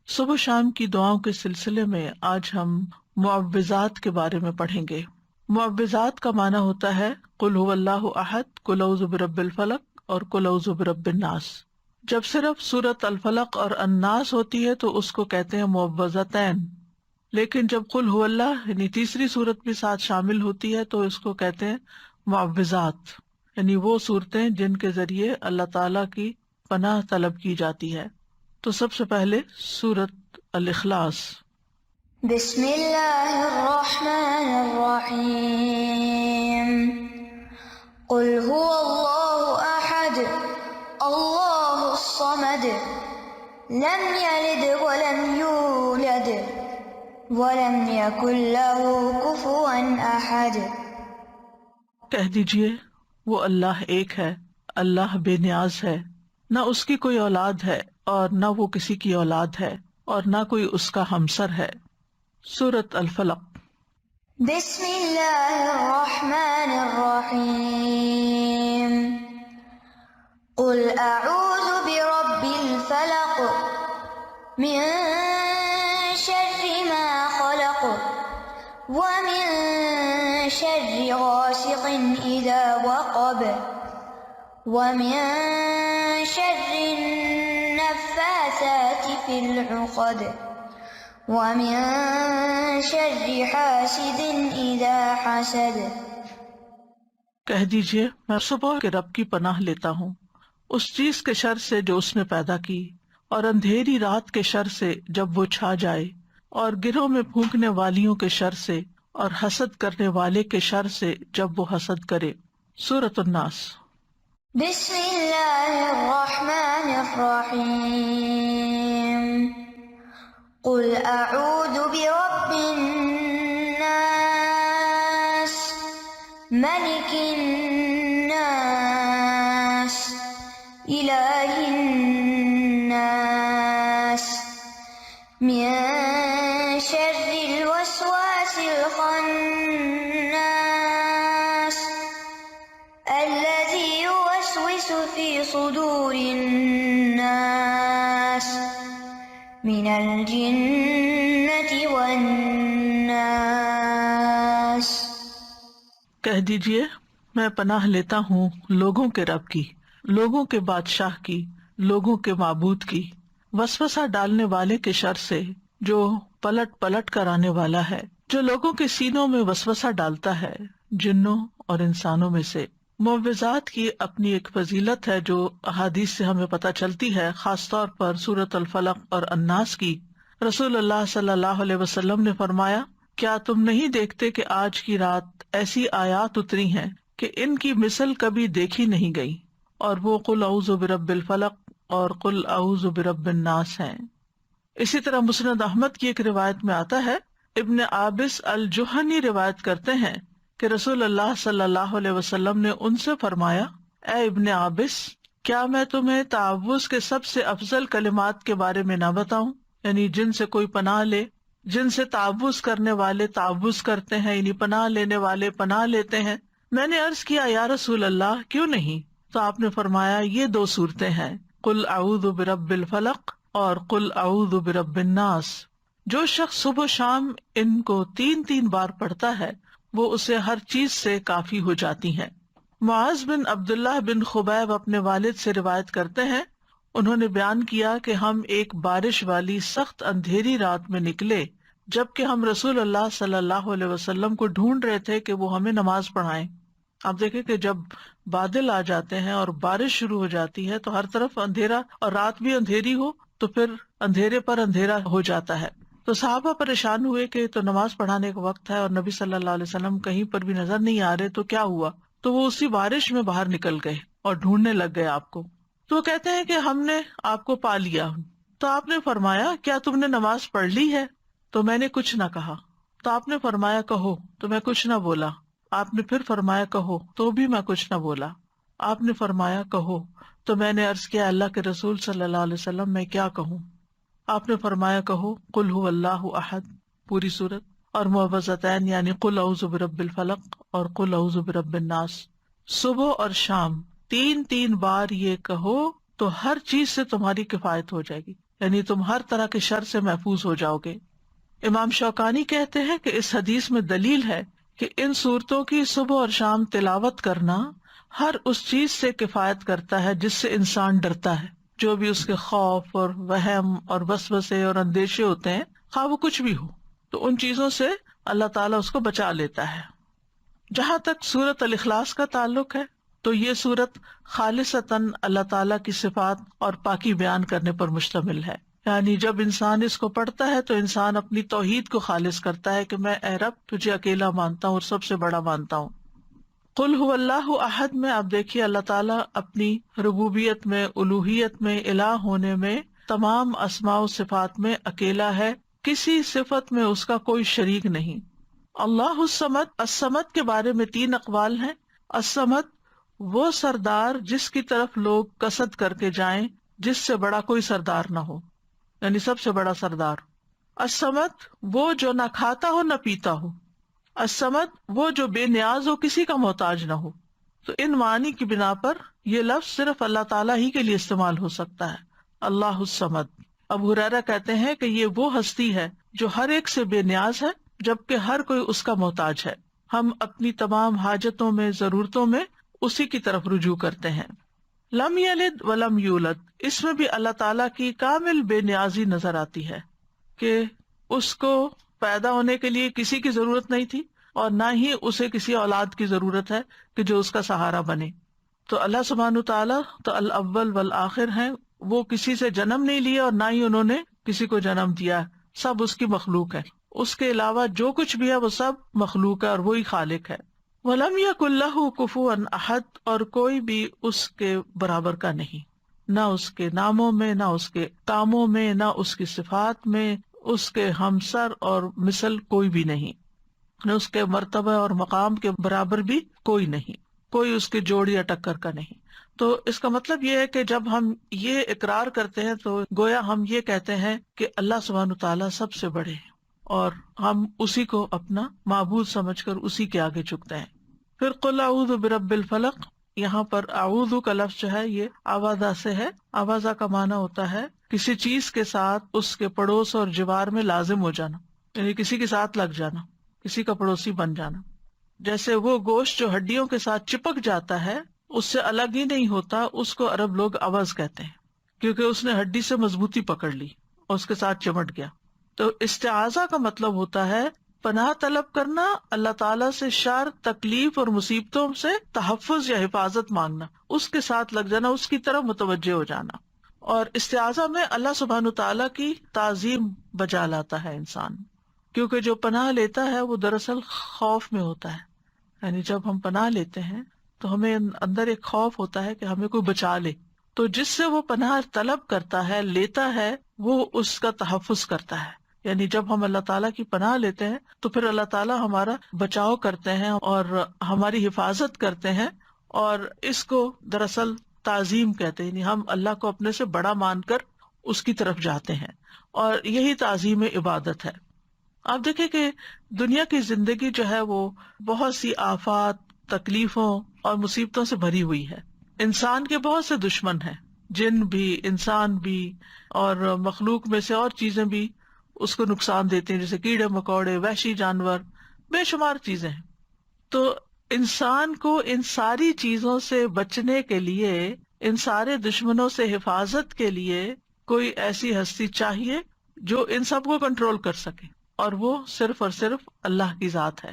صبح شام کی دعاؤں کے سلسلے میں آج ہم معوذات کے بارے میں پڑھیں گے۔ معوذات کا معنی ہوتا ہے قل هو اللہ احد، قل اعوذ برب الفلق اور قل اعوذ برب الناس۔ جب صرف سورۃ الفلق اور الناس ہوتی ہے تو اس کو کہتے ہیں معوذتین، لیکن جب قل هو اللہ یعنی تیسری سورت بھی ساتھ شامل ہوتی ہے تو اس کو کہتے ہیں معوذات، یعنی وہ صورتیں جن کے ذریعے اللہ تعالی کی پناہ طلب کی جاتی ہے۔ تو سب سے پہلے سورۃ الاخلاص۔ بسم اللہ الرحمن الرحیم قل هو اللہ احد اللہ الصمد لم یلد ولم یولد ولم یکن له کفوا احد۔ کہہ دیجئے وہ اللہ ایک ہے، اللہ بے نیاز ہے، نہ اس کی کوئی اولاد ہے اور نہ وہ کسی کی اولاد ہے اور نہ کوئی اس کا ہمسر ہے۔ سورۃ الفلق۔ بسم اللہ الرحمن الرحیم قل اعوذ برب الفلق من شر ما خلق ومن شر غاسق اذا وقب ومن شر النفاثات في العقد ومن شر حاسد اذا حسد۔ کہہ دیجئے میں صبح کے رب کی پناہ لیتا ہوں اس چیز کے شر سے جو اس نے پیدا کی، اور اندھیری رات کے شر سے جب وہ چھا جائے، اور گرہوں میں پھونکنے والیوں کے شر سے، اور حسد کرنے والے کے شر سے جب وہ حسد کرے۔ سورۃ الناس۔ بسم اللہ الرحمن الرحیم قل اعوذ برب الناس ملک الناس الہ الناس من شر الوسواس الخناس الذي يوسوس في صدور الناس من الجنة والناس۔ کہہ دیجئے میں پناہ لیتا ہوں لوگوں کے رب کی، لوگوں کے بادشاہ کی، لوگوں کے معبود کی، وسوسہ ڈالنے والے کے شر سے جو پلٹ پلٹ کر آنے والا ہے، جو لوگوں کے سینوں میں وسوسہ ڈالتا ہے، جنوں اور انسانوں میں سے۔ معوذات کی اپنی ایک فضیلت ہے جو احادیث سے ہمیں پتہ چلتی ہے، خاص طور پر سورۃ الفلق اور الناس کی۔ رسول اللہ صلی اللہ علیہ وسلم نے فرمایا، کیا تم نہیں دیکھتے کہ آج کی رات ایسی آیات اتری ہیں کہ ان کی مثل کبھی دیکھی نہیں گئی، اور وہ قل اعوذ برب الفلق اور قل اعوذ برب الناس ہیں۔ اسی طرح مسند احمد کی ایک روایت میں آتا ہے، ابن عابس الجہنی روایت کرتے ہیں کہ رسول اللہ صلی اللہ علیہ وسلم نے ان سے فرمایا، اے ابن عابس، کیا میں تمہیں تعوذ کے سب سے افضل کلمات کے بارے میں نہ بتاؤں، یعنی جن سے کوئی پناہ لے، جن سے تعوذ کرنے والے تعوذ کرتے ہیں، یعنی پناہ لینے والے پناہ لیتے ہیں۔ میں نے عرض کیا، یا رسول اللہ کیوں نہیں؟ تو آپ نے فرمایا، یہ دو صورتیں ہیں، قل اعوذ برب الفلق اور قل اعوذ برب الناس۔ جو شخص صبح و شام ان کو 3 بار پڑھتا ہے وہ اسے ہر چیز سے کافی ہو جاتی ہیں۔ معاذ بن عبداللہ بن خبیب اپنے والد سے روایت کرتے ہیں، انہوں نے بیان کیا کہ ہم ایک بارش والی سخت اندھیری رات میں نکلے، جبکہ ہم رسول اللہ صلی اللہ علیہ وسلم کو ڈھونڈ رہے تھے کہ وہ ہمیں نماز پڑھائیں۔ آپ دیکھیں کہ جب بادل آ جاتے ہیں اور بارش شروع ہو جاتی ہے تو ہر طرف اندھیرا، اور رات بھی اندھیری ہو تو پھر اندھیرے پر اندھیرا ہو جاتا ہے۔ تو صحابہ پریشان ہوئے کہ تو نماز پڑھانے کا وقت ہے اور نبی صلی اللہ علیہ وسلم کہیں پر بھی نظر نہیں آ رہے، تو کیا ہوا؟ تو وہ اسی بارش میں باہر نکل گئے اور ڈھونڈنے لگ گئے آپ کو۔ تو وہ کہتے ہیں کہ ہم نے آپ کو پا لیا، تو آپ نے فرمایا، کیا تم نے نماز پڑھ لی ہے؟ تو میں نے کچھ نہ کہا۔ تو آپ نے فرمایا، کہو، تو میں کچھ نہ بولا۔ آپ نے پھر فرمایا، کہو، تو بھی میں کچھ نہ بولا۔ آپ نے فرمایا، کہو، تو میں نے عرض کیا، اللہ کے رسول صلی اللہ علیہ وسلم میں کیا کہوں؟ آپ نے فرمایا، کہو قل هو اللہ احد، پوری سورت، اور معوذتین یعنی قل اعوذ برب الفلق اور قل اعوذ برب الناس۔ صبح اور شام 3 بار یہ کہو تو ہر چیز سے تمہاری کفایت ہو جائے گی، یعنی تم ہر طرح کے شر سے محفوظ ہو جاؤ گے۔ امام شوکانی کہتے ہیں کہ اس حدیث میں دلیل ہے کہ ان سورتوں کی صبح اور شام تلاوت کرنا ہر اس چیز سے کفایت کرتا ہے جس سے انسان ڈرتا ہے، جو بھی اس کے خوف اور وہم اور وسوسے اور اندیشے ہوتے ہیں، خواہ وہ کچھ بھی ہو، تو ان چیزوں سے اللہ تعالیٰ اس کو بچا لیتا ہے۔ جہاں تک سورت الاخلاص کا تعلق ہے تو یہ سورت خالصتاً اللہ تعالیٰ کی صفات اور پاکی بیان کرنے پر مشتمل ہے، یعنی جب انسان اس کو پڑھتا ہے تو انسان اپنی توحید کو خالص کرتا ہے کہ میں اے رب تجھے اکیلا مانتا ہوں اور سب سے بڑا مانتا ہوں۔ قل هو اللہ احد میں آپ دیکھیے اللہ تعالیٰ اپنی ربوبیت میں، الوہیت میں، الہ ہونے میں، تمام اسماء و صفات میں اکیلا ہے، کسی صفت میں اس کا کوئی شریک نہیں۔ اللہ الصمد، الصمد کے بارے میں 3 اقوال ہیں۔ الصمد وہ سردار جس کی طرف لوگ قصد کر کے جائیں جس سے بڑا کوئی سردار نہ ہو، یعنی سب سے بڑا سردار۔ الصمد وہ جو نہ کھاتا ہو نہ پیتا ہو۔ الصمد وہ جو بے نیاز ہو، کسی کا محتاج نہ ہو۔ تو ان معنی کی بنا پر یہ لفظ صرف اللہ تعالیٰ ہی کے لیے استعمال ہو سکتا ہے، اللہ الصمد۔ ابو ہریرہ کہتے ہیں کہ یہ وہ ہستی ہے جو ہر ایک سے بے نیاز ہے جبکہ ہر کوئی اس کا محتاج ہے۔ ہم اپنی تمام حاجتوں میں، ضرورتوں میں اسی کی طرف رجوع کرتے ہیں۔ لم یلد ولم یولد، اس میں بھی اللہ تعالیٰ کی کامل بے نیازی نظر آتی ہے کہ اس کو پیدا ہونے کے لیے کسی کی ضرورت نہیں تھی اور نہ ہی اسے کسی اولاد کی ضرورت ہے کہ جو اس کا سہارا بنے۔ تو اللہ سبحانہ تعالیٰ تو الاول والآخر ہیں، وہ کسی سے جنم نہیں لیا اور نہ ہی انہوں نے کسی کو جنم دیا، سب اس کی مخلوق ہے۔ اس کے علاوہ جو کچھ بھی ہے وہ سب مخلوق ہے اور وہی خالق ہے۔ وَلَمْ يَكُنْ لَهُ كُفُوًا أَحَدٌ، اور کوئی بھی اس کے برابر کا نہیں، نہ اس کے ناموں میں، نہ اس کے کاموں میں، نہ اس کی صفات میں، اس کے ہمسر اور مثل کوئی بھی نہیں، نہ اس کے مرتبہ اور مقام کے برابر بھی کوئی نہیں، کوئی اس کے جوڑ یا ٹکر کا نہیں۔ تو اس کا مطلب یہ ہے کہ جب ہم یہ اقرار کرتے ہیں تو گویا ہم یہ کہتے ہیں کہ اللہ سبحانہ تعالیٰ سب سے بڑے ہیں اور ہم اسی کو اپنا معبود سمجھ کر اسی کے آگے جھکتے ہیں۔ پھر قل اعوذ برب الفلق، یہاں پر اعوذ کا لفظ جو ہے یہ آوازہ سے ہے۔ آوازہ کا معنی ہوتا ہے کسی چیز کے ساتھ اس کے پڑوس اور جوار میں لازم ہو جانا، یعنی کسی کے ساتھ لگ جانا، کسی کا پڑوسی بن جانا۔ جیسے وہ گوشت جو ہڈیوں کے ساتھ چپک جاتا ہے، اس سے الگ ہی نہیں ہوتا، اس کو عرب لوگ عوض کہتے ہیں کیونکہ اس نے ہڈی سے مضبوطی پکڑ لی اور اس کے ساتھ چمٹ گیا۔ تو استعاذہ کا مطلب ہوتا ہے پناہ طلب کرنا، اللہ تعالیٰ سے شر، تکلیف اور مصیبتوں سے تحفظ یا حفاظت مانگنا، اس کے ساتھ لگ جانا، اس کی طرف متوجہ ہو جانا۔ اور استعاذہ میں اللہ سبحانہ تعالیٰ کی تعظیم بجا لاتا ہے انسان، کیونکہ جو پناہ لیتا ہے وہ دراصل خوف میں ہوتا ہے، یعنی جب ہم پناہ لیتے ہیں تو ہمیں اندر ایک خوف ہوتا ہے کہ ہمیں کوئی بچا لے، تو جس سے وہ پناہ طلب کرتا ہے، لیتا ہے، وہ اس کا تحفظ کرتا ہے۔ یعنی جب ہم اللہ تعالیٰ کی پناہ لیتے ہیں تو پھر اللہ تعالیٰ ہمارا بچاؤ کرتے ہیں اور ہماری حفاظت کرتے ہیں، اور اس کو دراصل تعظیم کہتے ہیں، یعنی ہم اللہ کو اپنے سے بڑا مان کر اس کی طرف جاتے ہیں، اور یہی تعظیم عبادت ہے۔ آپ دیکھیں کہ دنیا کی زندگی جو ہے وہ بہت سی آفات، تکلیفوں اور مصیبتوں سے بھری ہوئی ہے۔ انسان کے بہت سے دشمن ہیں، جن بھی، انسان بھی، اور مخلوق میں سے اور چیزیں بھی اس کو نقصان دیتے ہیں، جیسے کیڑے مکوڑے، وحشی جانور، بے شمار چیزیں ہیں۔ تو انسان کو ان ساری چیزوں سے بچنے کے لیے، ان سارے دشمنوں سے حفاظت کے لیے کوئی ایسی ہستی چاہیے جو ان سب کو کنٹرول کر سکے، اور وہ صرف اور صرف اللہ کی ذات ہے۔